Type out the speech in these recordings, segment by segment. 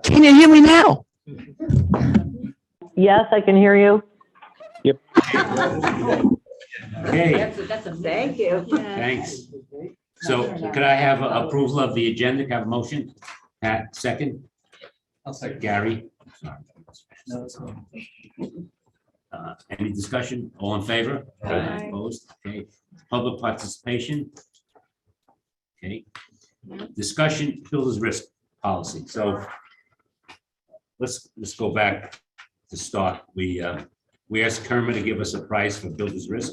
Can you hear me now? Yes, I can hear you. Okay, Thank you. thanks. So could I have approval of the agenda? Can I have a motion? Pat, second? I'll second. Gary? Any discussion? All in favor? Aye. Opposed? Okay. Public participation? Okay. Discussion, builder's risk policy. So let's go back to start. We asked Kerma to give us a price for builder's risk.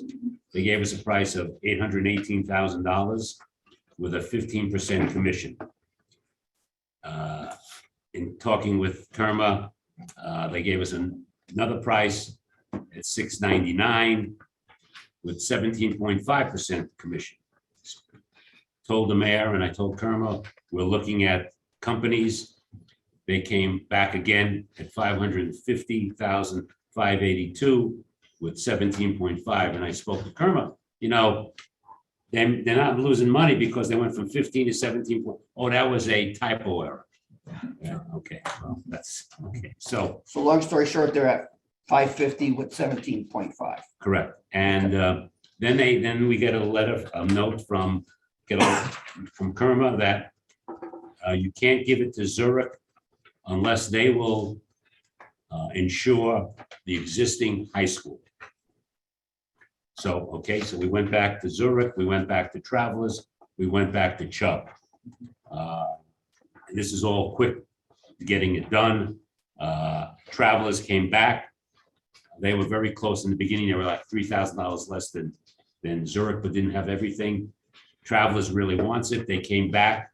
They gave us a price of $818,000 with a 15% commission. In talking with Kerma, they gave us another price at $699 with 17.5% commission. Told the mayor and I told Kerma, we're looking at companies. They came back again at $550,582 with 17.5. And I spoke to Kerma, you know, they're not losing money because they went from 15 to 17. Oh, that was a typo error. Yeah, okay, well, that's okay. So long story short, they're at 550 with 17.5. correct. And then we get a note from Kerma that you can't give it to Zurich unless they will insure the existing high school. So, okay, so we went back to Zurich, we went back to Travelers, we went back to Chubb. This is all quick getting it done. Travelers came back. They were very close in the beginning. They were like $3,000 less than Zurich, but didn't have everything. Travelers really wants it. They came back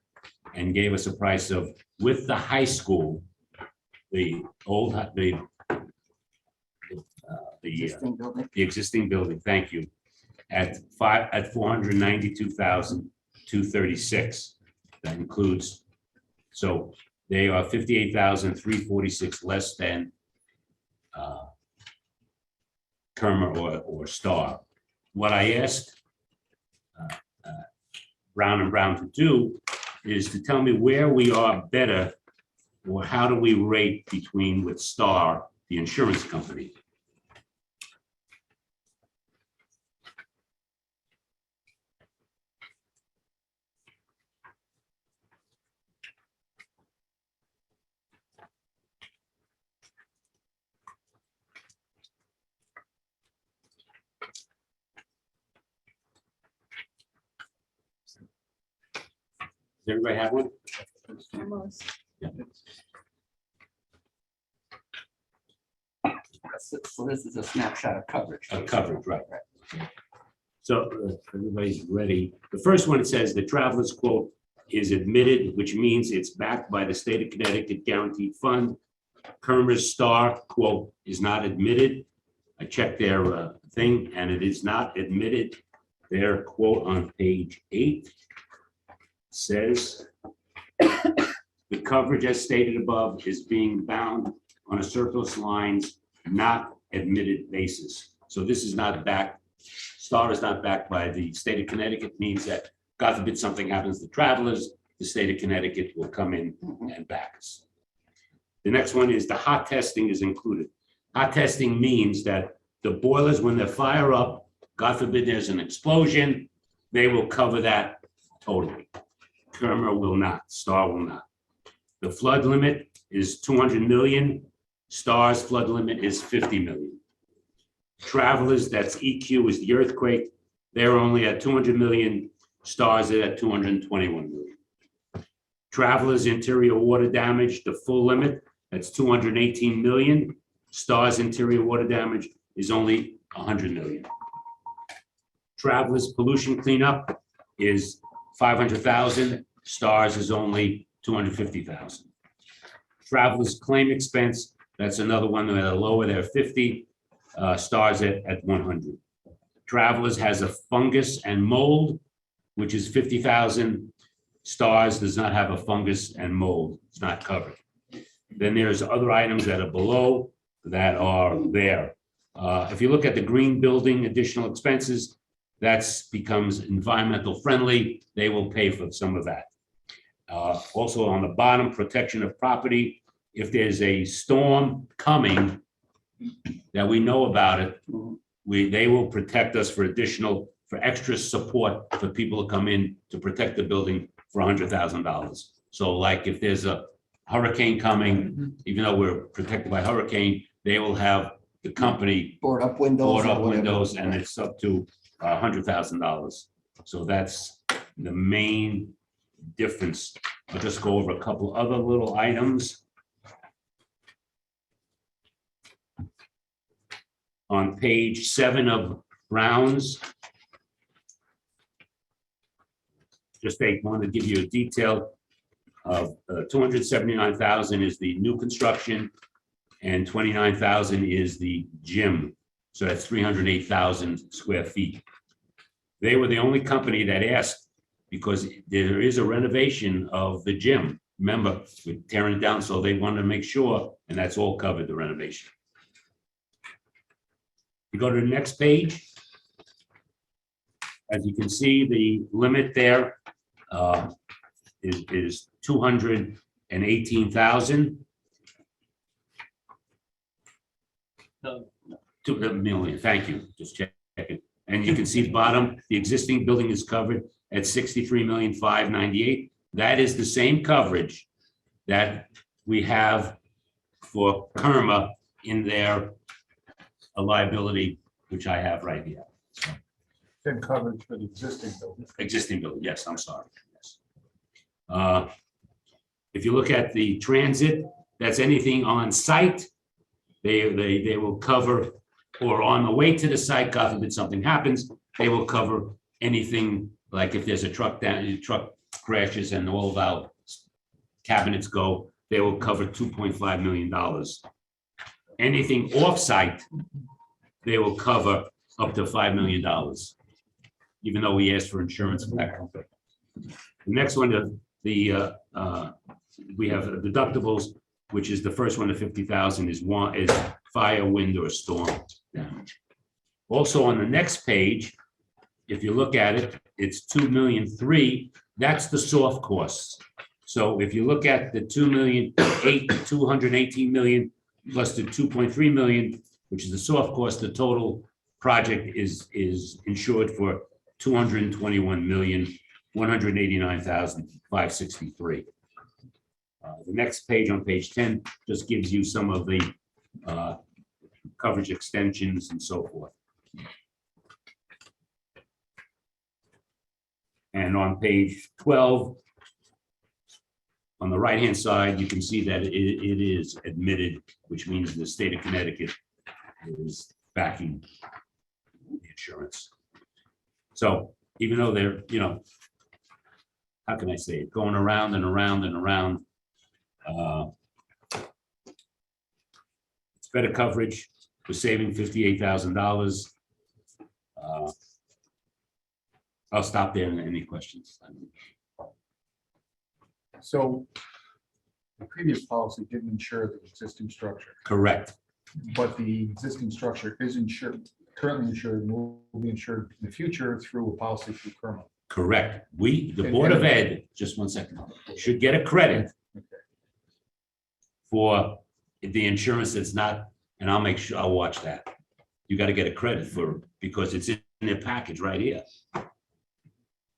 and gave us a price of, with the high school, the existing building, thank you, at $492,236. That includes, so they are $58,346 less than Kerma or Star. What I asked Brown and Brown to do is to tell me where we are better, or how do we rate between with Star, the insurance company. Does everybody have one? Almost. Yeah. So this is a snapshot of coverage. Of coverage, right. So everybody's ready. The first one, it says the traveler's quote is admitted, which means it's backed by the state of Connecticut Guaranteed Fund. Kerma's Star quote is not admitted. I checked their thing and it is not admitted. Their quote on page 8 says the coverage as stated above is being bound on a surplus lines not admitted basis. So this is not backed. Star is not backed by the state of Connecticut, means that God forbid something happens to Travelers, the state of Connecticut will come in and back us. The next one is the hot testing is included. Hot testing means that the boilers, when they fire up, God forbid there's an explosion, they will cover that totally. Kerma will not, Star will not. The flood limit is 200 million. Star's flood limit is 50 million. Travelers, that's EQ, is the earthquake. They're only at 200 million. Stars are at 221 million. Travelers interior water damage, the full limit, that's 218 million. Stars interior water damage is only 100 million. Travelers pollution cleanup is 500,000. Stars is only 250,000. Travelers claim expense, that's another one that are lower, they're 50. Stars at 100. Travelers has a fungus and mold, which is 50,000. Stars does not have a fungus and mold. It's not covered. Then there's other items that are below that are there. If you look at the green building additional expenses, that becomes environmental friendly. They will pay for some of that. Also on the bottom, protection of property. If there's a storm coming that we know about it, they will protect us for extra support for people to come in to protect the building for $100,000. So like if there's a hurricane coming, even though we're protected by hurricane, they will have the company Board up windows. board or up whatever. windows, and it's up to $100,000. So that's the main difference. I'll just go over a couple other little items. On page 7 of Brown's, just they want to give you a detail of 279,000 is the new construction and 29,000 is the gym. So that's 308,000 square feet. They were the only company that asked because there is a renovation of the gym. Remember, we're tearing it down, so they wanted to make sure, and that's all covered, the renovation. You go to the next page. As you can see, the limit there is 218,000. 2 million, thank you, just checking. And you can see the bottom, the existing building is covered at 63,598,000. That is the same coverage that we have for Kerma in their liability, which I have right here. Same coverage for the existing building. Existing building, yes, I'm sorry. Yes. If you look at the transit, that's anything on site, they will cover, or on the way to the site, God forbid something happens, they will cover anything, like if there's a truck crashes and all of our cabinets go, they will cover $2.5 million. Anything off-site, they will cover up to $5 million, even though we asked for insurance for that. The next one, we have deductibles, which is the first one, the 50,000 is fire, wind, or storm damage. Also on the next page, if you look at it, it's 2,000,003. That's the soft costs. So if you look at the 218 million plus the 2.3 million, which is the soft cost, the total project is insured for 221,189,563. The next page, on page 10, just gives you some of the coverage extensions and so forth. And on page 12, on the right-hand side, you can see that it is admitted, which means the state of Connecticut is backing the insurance. So even though they're, how can I say it, going around and around and around, it's better coverage. We're saving $58,000. I'll stop there. Any questions? So the previous policy didn't insure the existing structure, Correct. but the existing structure is insured, currently insured, and will be insured in the future through a policy through Kerma. Correct. The Board of Ed, just one second, should get a credit for the insurance that's not, and I'll make sure, I'll watch that. You got to get a credit for, because it's in their package right here.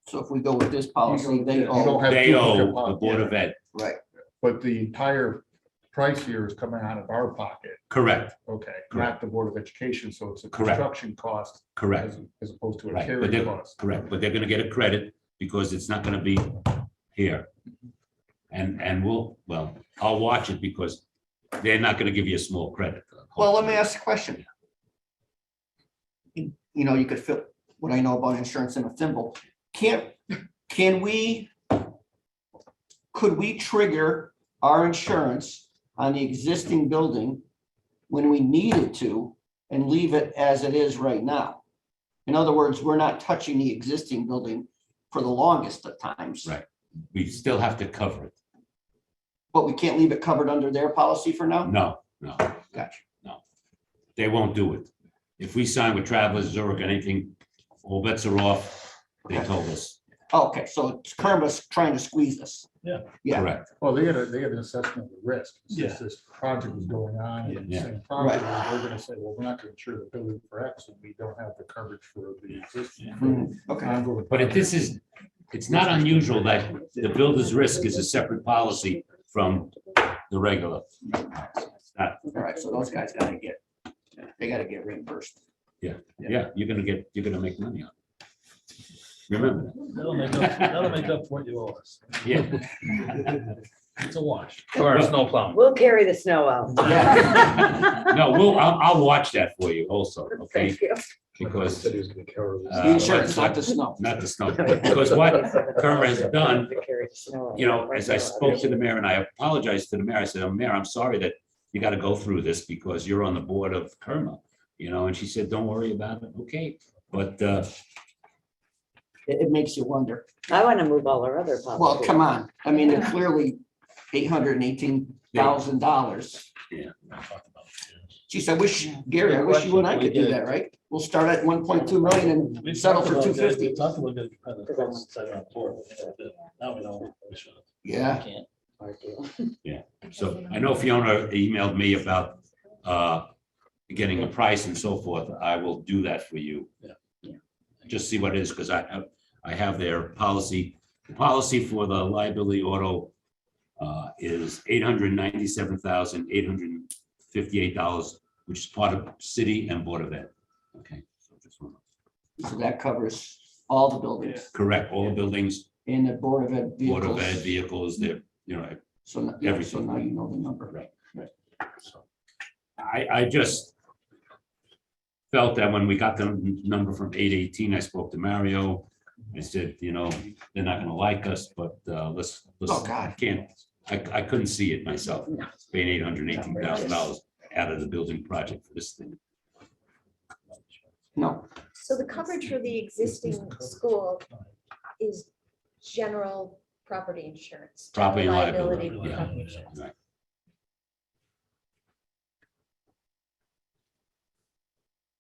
So if we go with this policy, they You don't owe, have They owe duplicate the policy. Board of Ed. right, But the entire price here is coming out of our pocket, Correct, okay, Correct. not the Board of Education, so it's a Correct. construction cost correct. as opposed to a Right, but carrying they're, cost. correct, but they're gonna get a credit because it's not gonna be here. And I'll watch it because they're not gonna give you a small credit. well, let me ask a question. You could fit what I know about insurance in a thimble. Could we trigger our insurance on the existing building when we needed to and leave it as it is right now? In other words, we're not touching the existing building for the longest of times. Right. We still have to cover it. But we can't leave it covered under their policy for now? No. Gotcha. No. They won't do it. If we sign with Travelers, Zurich, anything, all bets are off. They told us. Okay, so it's Kerma's trying to squeeze us. Yeah. Correct. Well, they got an assessment of the risk. Yeah. Since this project was going on and Yeah. same property, they're gonna say, well, we're not gonna insure the building for X and we don't have the coverage for the existing. Okay. ongoing But if project. this is, it's not unusual that the builder's risk is a separate policy from the regular. It's not- All right, so those guys gotta get, they gotta get reimbursed. Yeah, you're gonna make money on it. Remember That'll make up what you owe us. that. Yeah. It's a wash. Or a snow plowing. We'll carry the snow out. No, I'll watch that for you also, okay? Thank you. Because The insurance, not the snow. not the snow, because what Kerma has done, Carry the snow out. you know, as I spoke to the mayor and I apologized to the mayor, I said, "Oh, Mayor, I'm sorry that you got to go through this because you're on the board of Kerma, you know," and she said, "Don't worry about it, okay?" But It makes you wonder. I want to move all our other policies. Well, come on. I mean, they're clearly $818,000. Geez, I wish, Gary, I wish you and I could do that, right? We'll start at 1.2 million and settle for 250. Talked about that kind of quotes that are on board. Now we know. Yeah. Can't. so I know Fiona emailed me about getting a price and so forth. I will do that for you. Yeah. Just see what it is, because I have their policy. The policy for the liability auto is $897,858, which is part of city and board of ed. Okay. So just wanna- So that covers all the buildings Correct, all the buildings, in the Board of Ed board of ed vehicles. vehicles, they're, you know, So, yeah, so everything. now you know the number. Right. so. I just felt that when we got the number from 818, I spoke to Mario. I said, you know, they're not gonna like us, but let's. Oh, God. I couldn't see it myself, paying $818,000 out of the building project for this thing. No, So the coverage for the existing school is general property insurance. general Property and liability, yeah. property insurance. Right.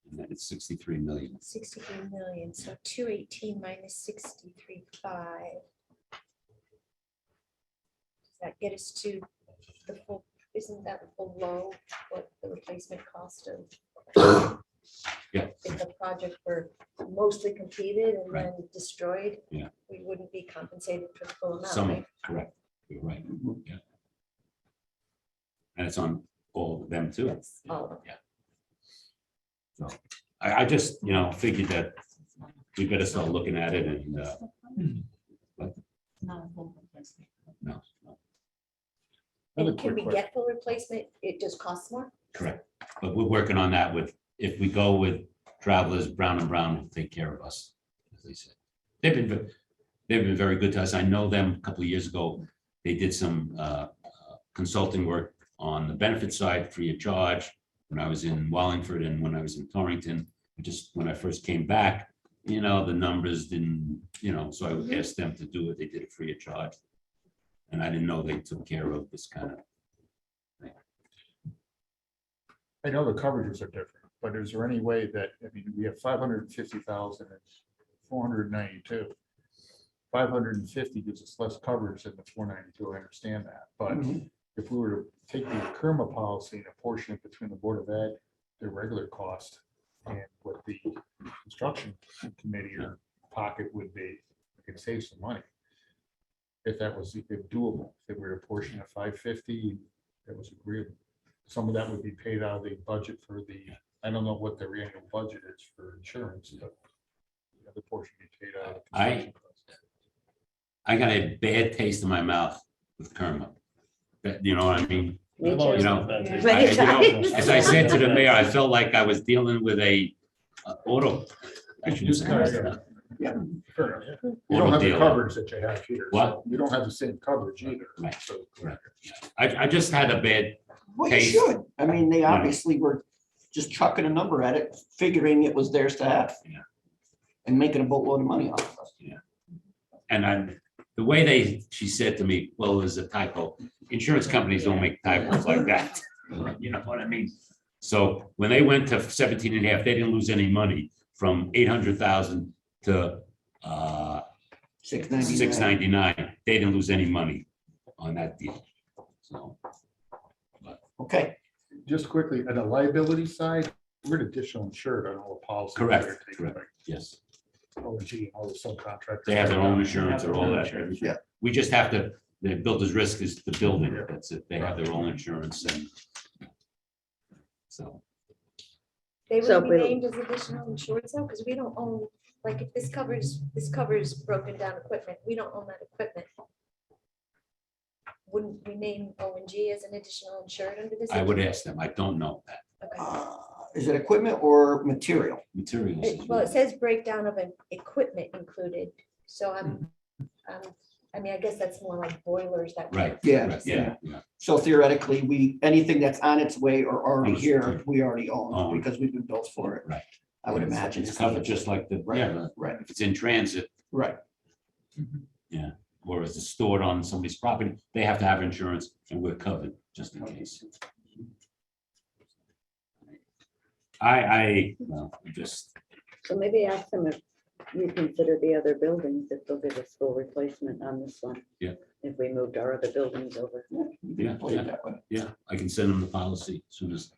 And then it's 63 million. 63 million, so 218 minus 63.5. Does that get us to the full, isn't that below what the replacement cost of? Yeah. If the project were mostly completed and Right. then destroyed? Yeah. We wouldn't be compensated for the full amount, Some, right? correct, you're right, yeah. And it's on all of them too. That's all of them. I just, you know, figured that we better start looking at it and, no. Another And can quick we question. get full replacement? It just costs more? Correct, but we're working on that with, if we go with Travelers, Brown and Brown will take care of us, as they said. They've been very good to us. I know them a couple of years ago. They did some consulting work on the benefit side, free of charge, when I was in Wallingford and when I was in Torrington. Just when I first came back, you know, the numbers didn't, you know, so I asked them to do it. They did it free of charge. And I didn't know they took care of this kind of. I know the coverages are different, but is there any way that, I mean, we have 550,000 and 492. 550 gives us less coverage than the 492, I understand that, but Mhm. if we were to take the Kerma policy and apportion it between the Board of Ed, their regular cost, and what the construction committee or pocket would be, we could save some money. If that was doable, if we were to portion at 550, that was agreeable. Some of that would be paid out of the budget for the, I don't know what their annual budget is for insurance, but the other portion would be paid out. of construction costs. I got a bad taste in my mouth with Kerma. That, you know what I mean? Me I've too. always You know, been bad taste. Many I- you know, times. As I said to the mayor, I felt like I was dealing with a auto. I shouldn't say that. Fair enough. You Auto don't have the dealer. coverage that you have here. What? so You don't have the same coverage either. Right. So- Correct. I just had a bad, well, you Case. should. I mean, they obviously were just chucking a number at it, figuring it was theirs to have. Yeah. And making a boatload of money off of us. and the way she said to me, well, there's a typo. Insurance companies don't make typos like that. You know what I mean? So when they went to 17 and a half, they didn't lose any money from 800,000 to 699. 699. They didn't lose any money. on that deal. So, Okay, Just quickly, on the liability side, we're an additional insured on all the policies. that correct, are taken correct, by yes. OG, all the subcontractors. They have their own insurance or all that. Yeah. We just have to, the builder's risk is the building, that's it, they have their own insurance and. So, They So would be we'll- named as additional insurance though, because we don't own, like, if this covers broken down equipment, we don't own that equipment. Wouldn't we name O and G as an additional insured under this? I would ask them, I don't know that, Okay. is it equipment or material? materials. Well, it says breakdown of an equipment included, so I mean, I guess that's more like boilers that. Right. Yeah. Right, yeah, yeah, So theoretically, anything that's on its way or already Understood. here, we already own Own. because we've been built for it. right. I would imagine. It's covered just like the, Right, yeah, right, if it's in transit, right. or if it's stored on somebody's property, they have to have insurance and we're covered just in case. Well, just, So maybe ask them if you consider the other buildings, if they'll give us full replacement on this one. Yeah. If we moved our other buildings over. Yeah, Play it yeah. that way. yeah, I can send them the policy as soon as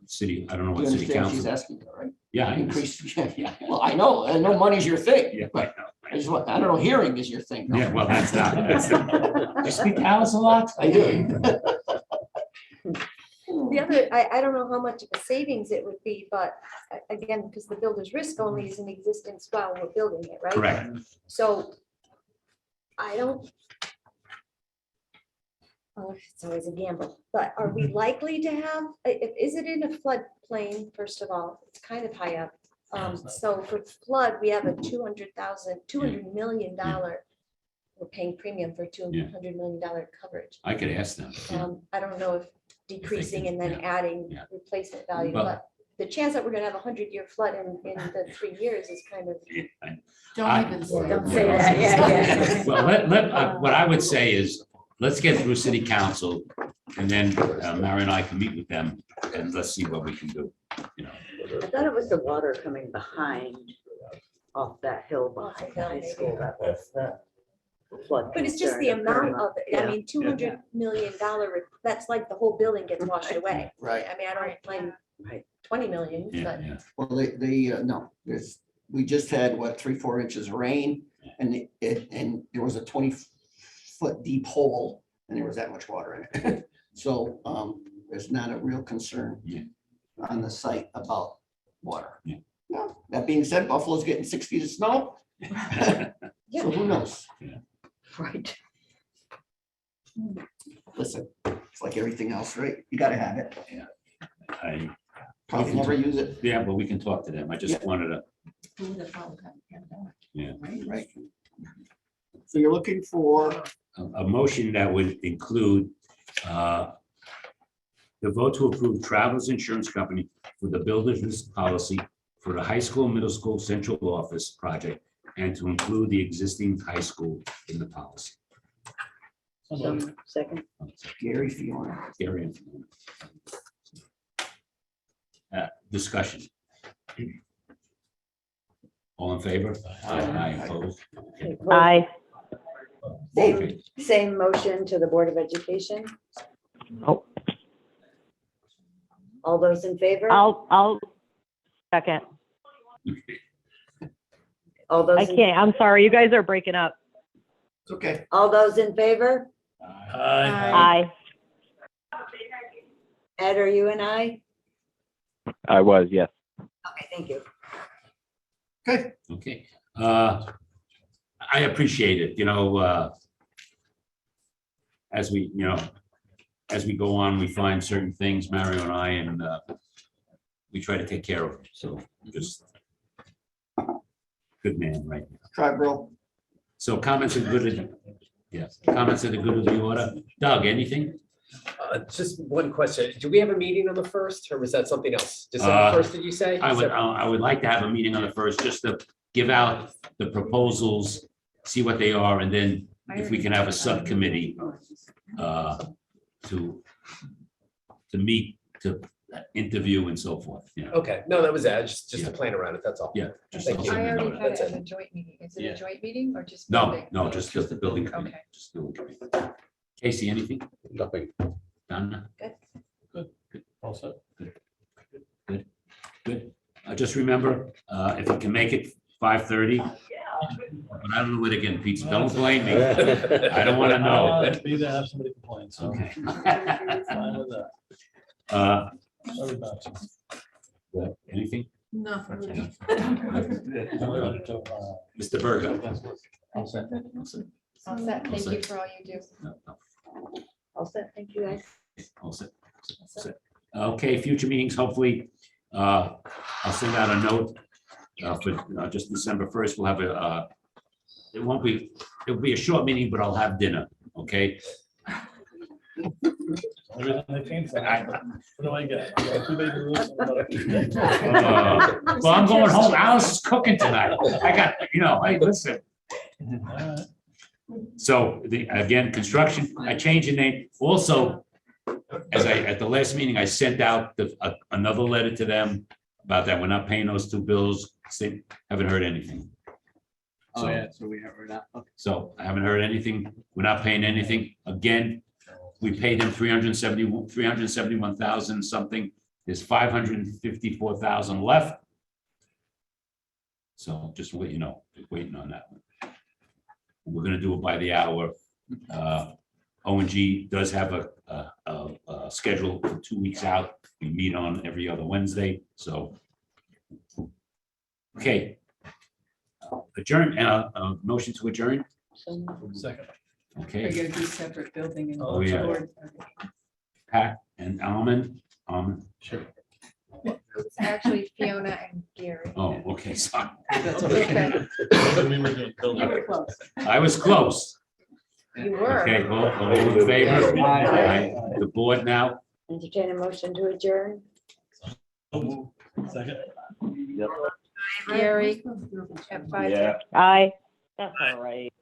city, I don't know You what city understand she's council. asking, for, right? Yeah, I Increase, yeah. well, I know money's your thing, Yeah, but I just want, I don't know, hearing is your thing. yeah, well, that's not, you speak to Alice a lot? I do. The other, I don't know how much of a savings it would be, but again, because the builder's risk only is in existence while we're building it, right? Correct, So I don't. Oh, it's always a gamble, but are we likely to have, is it in a floodplain, first of all? It's kind of high up. So for flood, we have a $200 million. We're paying premium for $200 million coverage. I could ask them. Yeah. I don't know if decreasing and then yeah, adding yeah. replacement value, Well- but the chance that we're gonna have a 100-year flood in the 3 years is kind of. I- Don't even say. Don't say that, yeah. Well, what I would say is, let's get through city council, and then Mary and I can meet with them, and let's see what we can do, you know. I thought it was the water coming behind off that hill behind the high school. That was the flood. But it's just the concern amount occurring. of it. I Yeah. mean, $200 million, that's like the whole building gets washed away. Right. I mean, I don't blame Right. 20 million, Yeah, but yeah, Well, no, we just had, 3-4 inches of rain and and there was a 20-foot deep hole and there was that much water in it. So there's not a real concern Yeah. on the site about water. Yeah. Well, that being said, Buffalo's getting 6 feet of snow. So who knows? Right. Listen, it's like everything else, right? You gotta have it. I, Probably never use it. yeah, but we can talk to them, I just Yeah. wanted to, Who the hell got that? yeah. Right. So you're looking for, A motion that would include the vote to approve Travelers Insurance Company for the builder's risk policy for the high school, middle school, central office project, and to include the existing high school in the policy. So, second. Gary Fiona. Gary, and- discussion. All in favor? Aye, opposed? Okay, vote. Aye. Same motion to the Board of Education. Oh. All those in favor? I'll second. All those, I can't, I'm sorry, you guys are breaking up. It's okay. all those in favor? Aye. Ed, are you and I? I was, yes. Okay, thank you. Okay. Okay, I appreciate it, as we, as we go on, we find certain things, Mario and I, and we try to take care of them, so just good man, right? Try, bro. So comments are good, comments are the good of the order. Doug, anything? Just one question. Do we have a meeting on the 1st or was that something else? December 1st, did you say? I would like to have a meeting on the 1st, just to give out the proposals, see what they are, and then if we can have a subcommittee to meet, to interview and so forth, Okay, no, that was it. Just Yeah. to plan around it, that's all. Yeah. just Thank you. so I you know already that. had That's it it. in a joint meeting. Is it Yeah. a joint meeting or just? No, building? no, just the building committee, Okay. just building committee. Casey, anything? Nothing. Donna? All set. Good. Just remember, if you can make it 5:30. But I don't know where they're getting pizza. Don't blame me. I don't want to know. Be to have somebody complain, so. Okay. Fine with that. Sorry about you. Anything? Nothing. Mr. Berger? All set. All set. Thank you for all you do. No, no. All set, thank you guys. All set. All set. Okay, future meetings, hopefully, I'll send out a note for just December 1st. We'll have it'll be a short meeting, but I'll have dinner, okay? Everything they came from. What do I get? I got 2 baby roofs and about a- Well, I'm going home. Alice is cooking tonight. I got, hey, listen. All right. So again, construction, I changed the name. Also, at the last meeting, I sent out another letter to them about that. We're not paying those 2 bills. Haven't heard anything. Oh, yeah, so we have heard that. Okay. So I haven't heard anything. We're not paying anything. Again, we paid them 371,000 something. There's 554,000 left. So just to let you know, just waiting on that one. We're gonna do it by the hour. O&G does have a schedule for 2 weeks out. We meet on every other Wednesday, so. Okay. Adjourn, motion to adjourn, Second. We're okay. gonna do separate building and. Oh, yeah. board. Pat and Almond, Sure. It's actually Fiona and Gary. oh, okay, sorry. That's okay. We were doing building. You were close. I was close. You were. Okay, all in favor? Aye. The board now, Entertain a motion to adjourn. Second. Gary. At 5. Aye. That's all right.